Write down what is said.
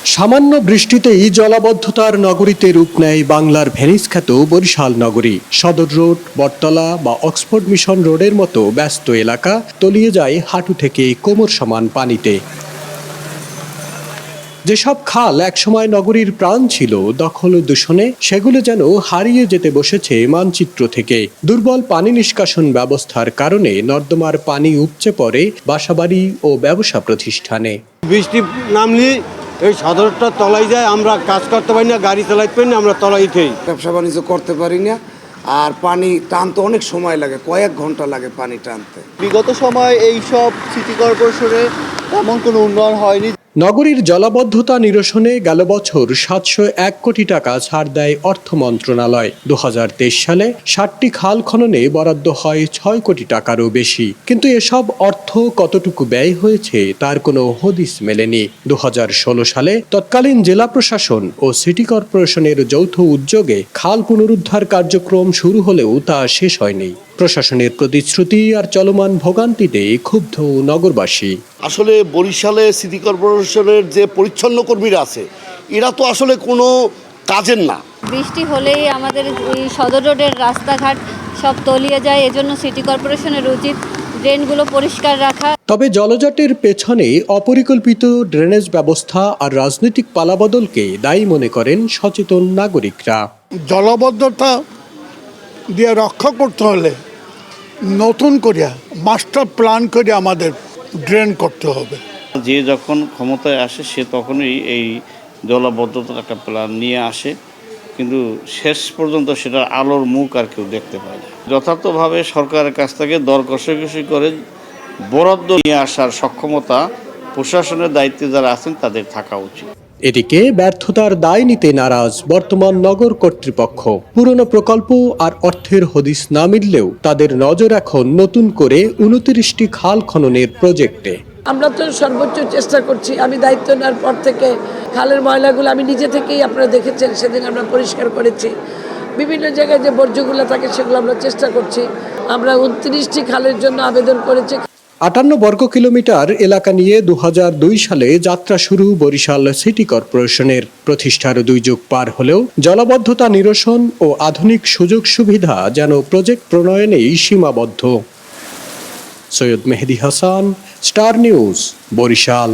সামান্য বৃষ্টিতেই জলাবদ্ধতার নগরীতে রূপ নেয় বাংলার ভেনিস খ্যাত বরিশাল নগরী। সদর রোড, বটতলা বা অক্সফোর্ড মিশন রোডের মতো ব্যস্ত এলাকা তলিয়ে যায় হাঁটু থেকে কোমর সমান পানিতে। যেসব খাল একসময় নগরীর প্রাণ ছিল দখল ও দূষণে, সেগুলো যেন হারিয়ে যেতে বসেছে মানচিত্র থেকে। দুর্বল পানি নিষ্কাশন ব্যবস্থার কারণে নর্দমার পানি উপচে পড়ে বাসাবাড়ি ও ব্যবসা প্রতিষ্ঠানে। বৃষ্টি নামলে এই সদরটা তলায় যায়, আমরা কাজ করতে পারি না, গাড়ি চালাইতে পারি না, আমরা তলাই থেই ব্যবসা বাণিজ্য করতে পারি না। আর পানি টানতে অনেক সময় লাগে, কয়েক ঘন্টা লাগে পানি টানতে। বিগত সময় এইসব সিটি কর্পোরেশনে তেমন কোনো উন্নয়ন হয়নি। নগরীর জলাবদ্ধতা নিরসনে গেল বছর 701 কোটি টাকা ছাড় দেয় অর্থ মন্ত্রণালয়। 2023 সালে 60টি খাল খননে বরাদ্দ হয় 6 কোটি টাকারও বেশি। কিন্তু এসব অর্থ কতটুকু ব্যয় হয়েছে তার কোনো হদিস মেলেনি। 2016 সালে তৎকালীন জেলা প্রশাসন ও সিটি কর্পোরেশনের যৌথ উদ্যোগে খাল পুনরুদ্ধার কার্যক্রম শুরু হলেও তা শেষ হয়নি। প্রশাসনের প্রতিশ্রুতি আর চলমান ভোগান্তিতে ক্ষুব্ধ নগরবাসী। আসলে বরিশালে সিটি কর্পোরেশনের যে পরিচ্ছন্ন কর্মীরা আছে, এরা তো আসলে কোনো কাজের না। বৃষ্টি হলেই আমাদের এই সদর রোডের রাস্তাঘাট সব তলিয়ে যায়। এজন্য সিটি কর্পোরেশনের উচিত ড্রেনগুলো পরিষ্কার রাখা। তবে জলজটের পেছনে অপরিকল্পিত ড্রেনেজ ব্যবস্থা আর রাজনৈতিক পালাবদলকে দায়ী মনে করেন সচেতন নাগরিকরা। জলাবদ্ধতা দিয়ে রক্ষা করতে হলে নতুন করে মাস্টার প্ল্যান করে আমাদের ড্রেন করতে হবে। যে যখন ক্ষমতায় আসে সে তখনই এই জলাবদ্ধতার একটা প্ল্যান নিয়ে আসে, কিন্তু শেষ পর্যন্ত সেটার আলোর মুখ আর কেউ দেখতে পায় না। যথার্থভাবে সরকারের কাছ থেকে দর কষাকষি করে বরাদ্দ নিয়ে আসার সক্ষমতা প্রশাসনের দায়িত্বে যারা আছেন তাদের থাকা উচিত। এদিকে ব্যর্থতার দায় নিতে নারাজ বর্তমান নগর কর্তৃপক্ষ। পুরনো প্রকল্প আর অর্থের হদিস না মিললেও তাদের নজর এখন নতুন করে 29টি খাল খননের প্রজেক্টে। আমরা তো সর্বোচ্চ চেষ্টা করছি। আমি দায়িত্ব নেওয়ার পর থেকে খালের ময়লাগুলো আমি নিজে থেকেই, আপনারা দেখেছেন সেদিন আমরা পরিষ্কার করেছি। বিভিন্ন জায়গায় যে বর্জ্যগুলো থাকে সেগুলো আমরা চেষ্টা করছি। আমরা 29টি খালের জন্য আবেদন করেছি। 58 বর্গ কিলোমিটার এলাকা নিয়ে 2002 সালে যাত্রা শুরু বরিশাল সিটি কর্পোরেশনের। প্রতিষ্ঠার 2 যুগ পার হলেও জলাবদ্ধতা নিরসন ও আধুনিক সুযোগ সুবিধা যেন প্রজেক্ট প্রণয়নেই সীমাবদ্ধ। সৈয়দ মেহেদী হাসান, স্টার নিউজ, বরিশাল।